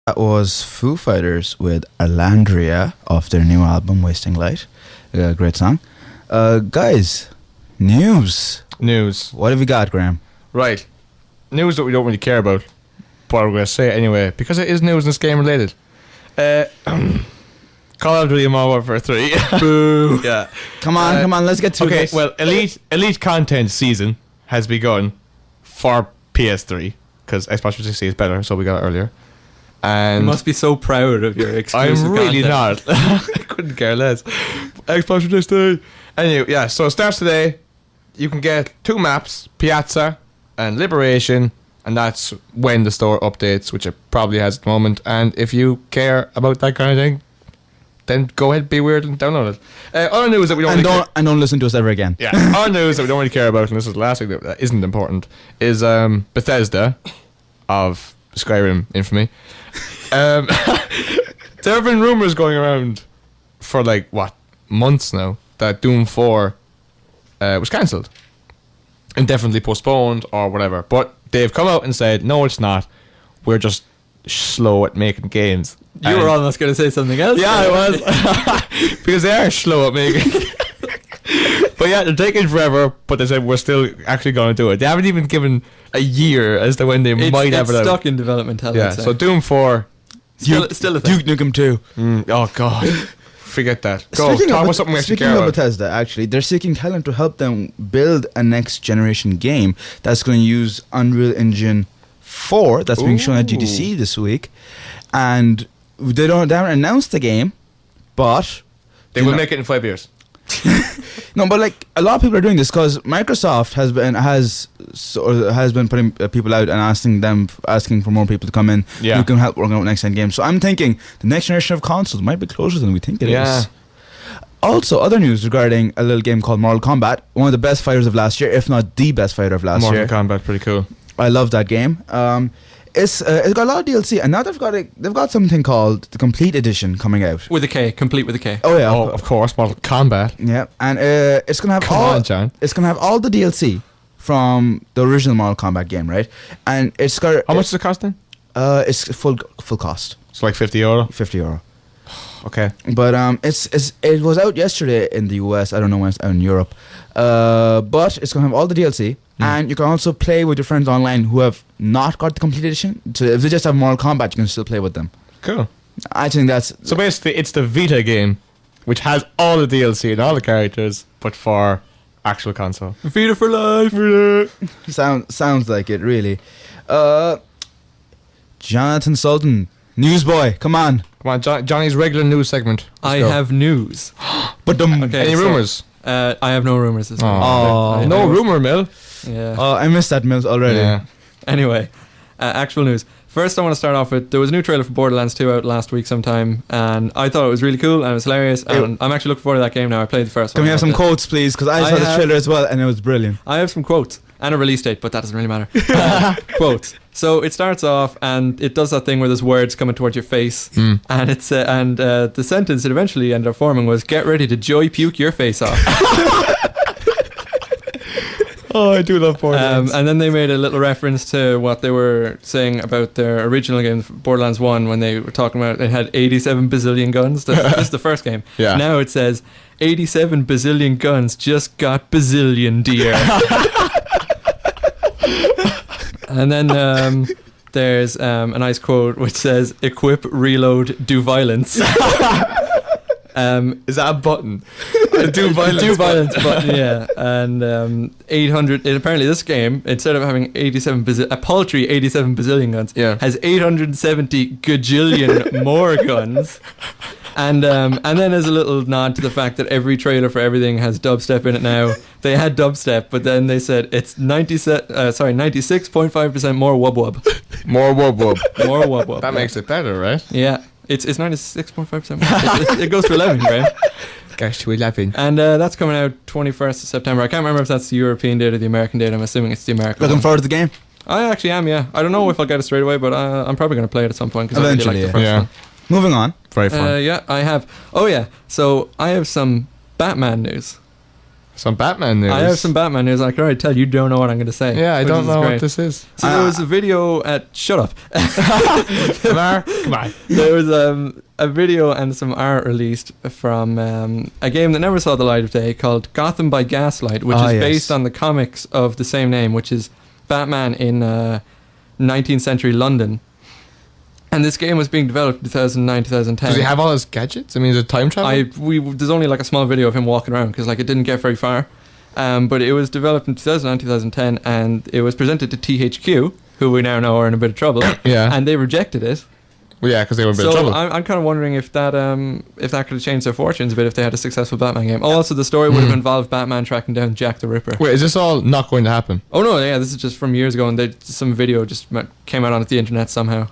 That was Foo Fighters with Alandria off their new album, Wasting Light. Great song. Guys, news. What have you got, Graham? Right. News that we don't really care about, but we're going to say it anyway, because it is news and it's game related. Call of Duty Modern Warfare 3. Boo. Yeah. Come on, let's get to this. Well, Elite content season has begun for PS3, because Xbox 360 is better, so we got it earlier. And you must be so proud of your exclusive I'm really content. not. I couldn't care less. Xbox 360. Anyway, yeah, so it starts today. You can get 2 maps, Piazza and Liberation, and that's when the store updates, which it probably has at the moment. And if you care about that kind of thing, then go ahead, be weird, and download it. Other news that we don't don't listen to us ever again. Yeah, other news that we don't really care about, and this is the last thing that isn't important, is Bethesda of Skyrim infamy. There have been rumours going around for months now that Doom 4 was cancelled, indefinitely postponed or whatever. But they've come out and said, no, it's not. We're just slow at making games. You were almost going to say something else. Yeah, I was. Because they are slow at making. But yeah, they're taking forever, but they said we're still actually going to do it. They haven't even given a year as to when they might have it out. It's stuck in development hell. Yeah, so Doom 4. Still a thing. Duke Nukem 2. Oh, God. Forget that. Go, talk about something we actually care Speaking about. of Bethesda, actually, they're seeking talent to help them build a next-generation game that's going to use Unreal Engine 4 that's being shown at GDC this week. And they haven't announced the game, but They will make it in 5 years. No, but a lot of people are doing this because Microsoft has been putting people out and asking for more people to come in who can help work on next gen games. So I'm thinking the next generation of consoles might be closer than we think it is. Also, other news regarding a little game called Mortal Kombat, one of the best fighters of last year, if not the best fighter of last year. Mortal Kombat, pretty cool. I love that game. It's got a lot of DLC, and now they've got something called the Complete Edition coming out. With a K, complete with a K. Oh yeah, of course, Mortal Kombat. Yeah, and it's gonna have John. It's gonna have all the DLC from the original Mortal Kombat game, right? And it's got how much is it costing? It's full cost. It's like €50. €50. Okay, but it was out yesterday in the US. I don't know when it's out in Europe. But it's gonna have all the DLC. And you can also play with your friends online who have not got the complete edition. So if they just have Mortal Kombat, you can still play with them. Cool. I think that's... So basically, it's the Vita game, which has all the DLC and all the characters, but for actual console. Vita for life. Vita. Sounds like it, really. Jonathan Sultan, newsboy, come on. Come on, Johnny's regular news segment. I have news. But any rumours? I have no rumours as well. Oh, no rumour mill. Yeah. Oh, I missed that mill already. Yeah. Anyway, actual news. First, I want to start off with, there was a new trailer for Borderlands 2 out last week sometime, and I thought it was really cool and it was hilarious, and I'm actually looking forward to that game now. I played the first one. Can we have some quotes, please? Because I saw the trailer as well, and it was brilliant. I have some quotes and a release date, but that doesn't really matter. Quotes. So it starts off, and it does that thing where there's words coming towards your face, and it's the sentence it eventually ended up forming was, "Get ready to joy puke your face off." Oh, I do love Borderlands. And then they made a little reference to what they were saying about their original game, Borderlands 1, when they were talking about it had 87 bazillion guns. This is the first game. Yeah. Now it says 87 bazillion guns just got bazillion, dear. And then there's a nice quote which says, "Equip, reload, do violence." Is that a button? Do violence button, yeah. And 800. Apparently, this game, instead of having a paltry 87 bazillion guns, has 870 gajillion more guns. And then as a little nod to the fact that every trailer for everything has dubstep in it now. They had dubstep, but then they said it's 96.5% more wub wub. More wub wub. More wub wub. That makes it better, right? Yeah. It's 96.5% more. It goes to 11, Graham. Goes to 11. And that's coming out 21st of September. I can't remember if that's the European date or the American date. I'm assuming it's the American Looking one. forward to the game? I actually am, yeah. I don't know if I'll get it straight away, but I'm probably going to play it at some point because I really like Eventually, the first one. Moving on. Very fun. Yeah, I have. Oh, yeah. So I have some Batman news. Some Batman news. I have some Batman news. I can already tell you don't know what I'm going to say. Yeah, I don't know what this is. So there was a video at... Shut up. Come on. There was a video and some art released from a game that never saw the light of day called Gotham by Gaslight, which is based on the comics of the same name, which is Batman in 19th century London. And this game was being developed in 2009, 2010. Does he have all his gadgets? I mean, is it time travel? There's only like a small video of him walking around because like it didn't get very far. But it was developed in 2009, 2010, and it was presented to THQ, who we now know are in a bit of trouble. Yeah. And they rejected it. Well, yeah, because they were in a bit of trouble. So I'm kind of wondering if that could have changed their fortunes a bit if they had a successful Batman game. Also, the story would have involved Batman tracking down Jack the Ripper. Wait, is this all not going to happen? Oh no, yeah, this is just from years ago, and some video just came out on the internet somehow.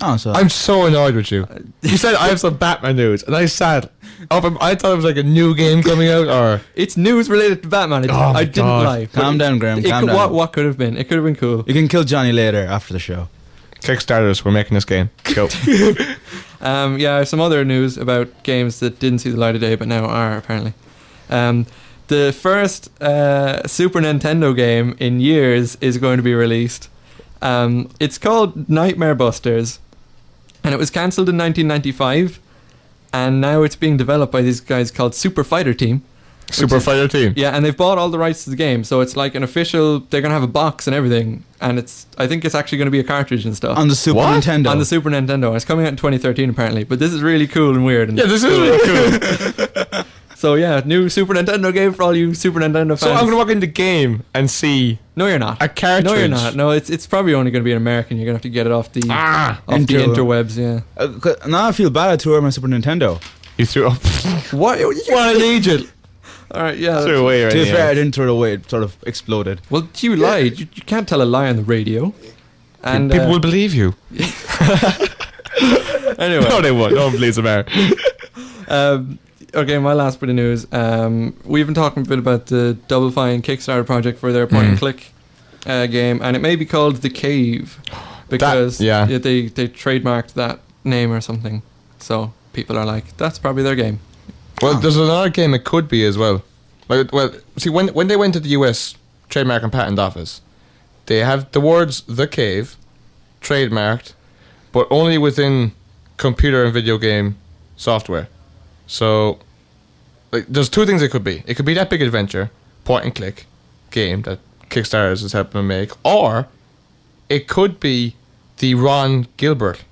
Oh, so I'm so annoyed with you. You said I have some Batman news, and I said, I thought it was like a new game coming out, or it's news related to Batman. I didn't lie. Calm down, Graham. Calm down. What could have been? It could have been cool. You can kill Johnny later after the show. Kickstarters, we're making this game. Go. Yeah, I have some other news about games that didn't see the light of day, but now are apparently. The first Super Nintendo game in years is going to be released. It's called Nightmare Busters, and it was cancelled in 1995, and now it's being developed by these guys called Super Fighter Team. Fighter Team. Yeah, and they've bought all the rights to the game, so it's like an official. They're gonna have a box and everything, and I think it's actually gonna be a cartridge and stuff on the Super Nintendo. On the Super Nintendo, and it's coming out in 2013 apparently. But this is really cool and weird. And yeah, this is really cool. So yeah, new Super Nintendo game for all you Super Nintendo fans. So I'm gonna walk into the game and see. No, you're not. A cartridge. No, you're not. No, it's probably only going to be in American. You're gonna have to get it off the interwebs. Yeah. Now I feel bad. I threw away my Super Nintendo. You threw up. What? What an agent. All right, yeah. Threw away. Right. To be fair, I didn't throw it away. It sort of exploded. Well, you lied. You can't tell a lie on the radio. And people will believe you. Anyway, no, they won't. No one believes them. Okay, my last bit of news. We've been talking a bit about the Double Fine Kickstarter project for their point and click game, and it may be called The Cave because they trademarked that name or something. So people are like, that's probably their game. Well, there's another game it could be as well. Well, see, when they went to the US Trademark and Patent Office, they have the words The Cave trademarked, but only within computer and video game software. So, there's two things it could be. It could be that big adventure, point and click game that Kickstarter is helping them make, or it could be the Ron Gilbert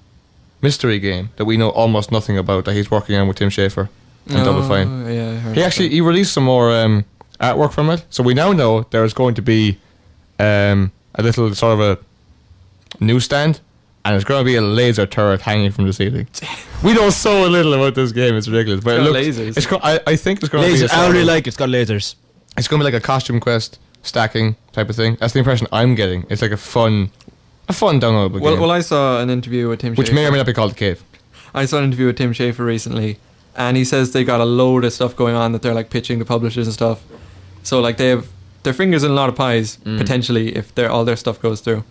mystery game that we know almost nothing about that he's working on with Tim Schafer and Double Fine. Yeah, I heard he released some more artwork from it, so we now know there is going to be a little sort of a newsstand. And it's going to be a laser turret hanging from the ceiling. We know so little about this game; it's ridiculous. But lasers. I think it's going to be. I really like it. It's got lasers. It's going to be like a costume quest stacking type of thing. That's the impression I'm getting. It's like a fun downloadable game. Well, I saw an interview with Tim Schafer, which may or may not be called The Cave. I saw an interview with Tim Schafer recently, and he says they got a load of stuff going on that they're like pitching to publishers and stuff. So like they have their fingers in a lot of pies potentially if all their stuff goes through.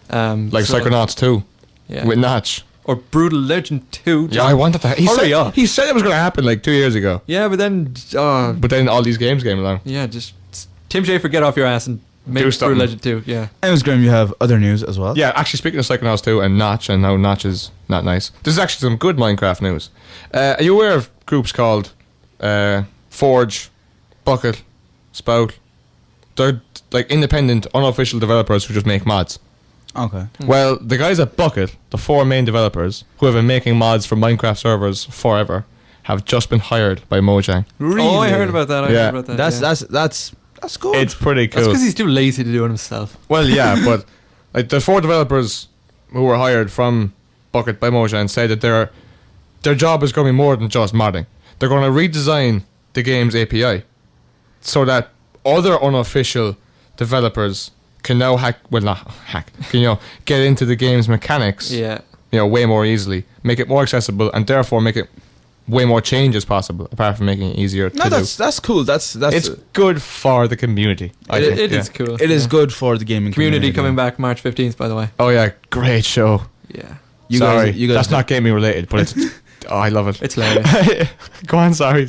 Like Psychonauts 2. Yeah. With Notch. Or Brutal Legend 2. Yeah, I wanted that. He said it was going to happen like 2 years ago. Yeah, but then all these games came along. Yeah, just Tim Schafer, get off your ass and make Brutal Legend 2. Yeah. Anyways, Graham, you have other news as well. Yeah, actually, speaking of Psychonauts 2 and Notch and how Notch is not nice, this is actually some good Minecraft news. Are you aware of groups called Forge, Bucket, Spout? They're like independent, unofficial developers who just make mods. Okay. Well, the guys at Bucket, the 4 main developers who have been making mods for Minecraft servers forever, have just been hired by Mojang. Really? Oh, I heard about that. That's cool. It's pretty cool. That's because he's too lazy to do it himself. Well, yeah, but like the 4 developers who were hired from Bucket by Mojang say that their job is going to be more than just modding. They're going to redesign the game's API so that other unofficial developers can now get into the game's mechanics, way more easily, make it more accessible, and therefore make it way more changes possible. Apart from making it easier to do. That's cool. That's it's good for the community. It is cool. It is good for the gaming community. Coming back March 15th, by the way. Oh yeah, great show. Yeah. You guys, that's not gaming related, but it's Oh, I love it. It's hilarious. Go on, sorry.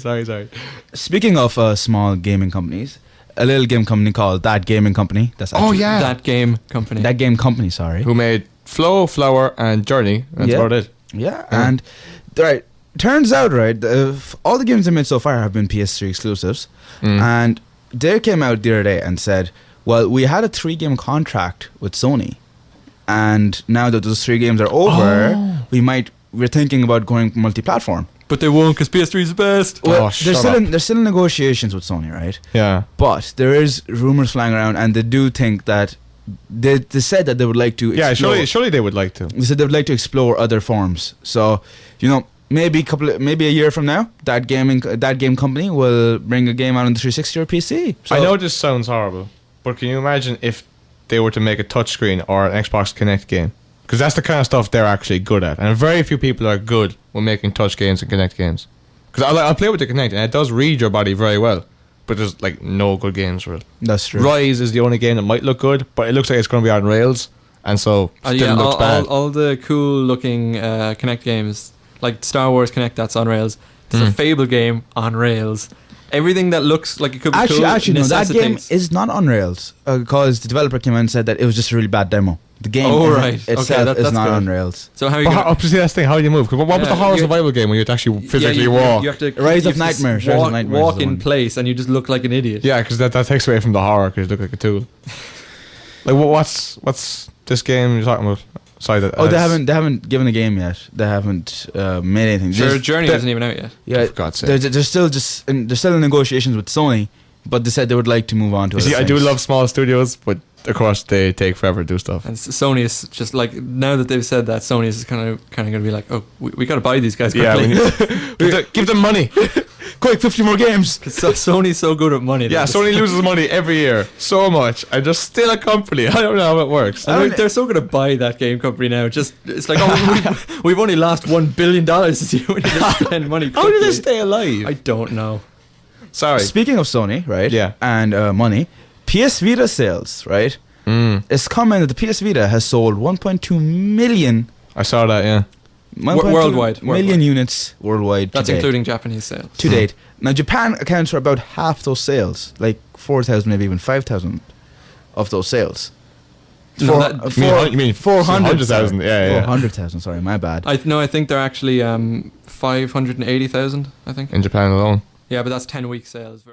Speaking of small gaming companies, a little game company called That Gaming Company. That's actually That Game Company. That Game Company, sorry. Who made Flow, Flower, and Journey. That's about it. Yeah, and right, turns out, right, all the games they made so far have been PS3 exclusives. And they came out the other day and said, well, we had a 3-game contract with Sony. And now that those 3 games are over, we're thinking about going multi-platform. But they won't because PS3 is the best. Well, they're still in negotiations with Sony, right? Yeah. But there is rumors flying around, and they do think that they said that they would like to explore. Yeah, surely they would like to. They said they would like to explore other forms. So, maybe a year from now, that game company will bring a game out on the 360 or PC. So I know this sounds horrible, but can you imagine if they were to make a touchscreen or an Xbox Kinect game? Because that's the kind of stuff they're actually good at. And very few people are good with making touch games and Kinect games. Because I'll play with the Kinect, and it does read your body very well. But there's like no good games for it. That's true. Rise is the only game that might look good, but it looks like it's going to be on rails. And so still looks bad. All the cool looking Kinect games, like Star Wars Kinect, that's on rails. There's a Fable game on rails. Everything that looks like it could be cool. Actually, no, that game is not on rails because the developer came out and said that it was just a really bad demo. The game itself is not on rails. So how are you going to see that thing? How do you move? What was the horror survival game where you had to actually physically walk? You have to Rise of Nightmares. Walk in place and you just look like an idiot. Yeah, because that takes away from the horror because you look like a tool. Like what's this game you're talking about? Sorry, they haven't given a game yet. They haven't made anything. Sure, Journey isn't even out yet. Yeah, for God's sake. They're still in negotiations with Sony, but they said they would like to move on to. I do love small studios, but of course they take forever to do stuff. And Sony is just like, now that they've said that, Sony is kind of going to be like, oh, we got to buy these guys quickly. Yeah, give them money. Quick, 50 more games. Sony's so good at money. Yeah, Sony loses money every year so much, and they're still a company. I don't know how it works. They're so going to buy that game company now. It's like, we've only lost $1 billion this year. We need to spend money quickly. How do they stay alive? I don't know. Sorry. Speaking of Sony, right? Yeah. And money, PS Vita sales, right? It's coming that the PS Vita has sold 1.2 million. I saw that, yeah. Worldwide. Million units worldwide. That's including Japanese sales. To date. Now, Japan accounts for about half those sales, like 4,000, maybe even 5,000 of those sales. You mean 400,000? Yeah. 400,000, sorry, my bad. I think they're actually 580,000, I think. In Japan alone. Yeah, but that's 10 week sales.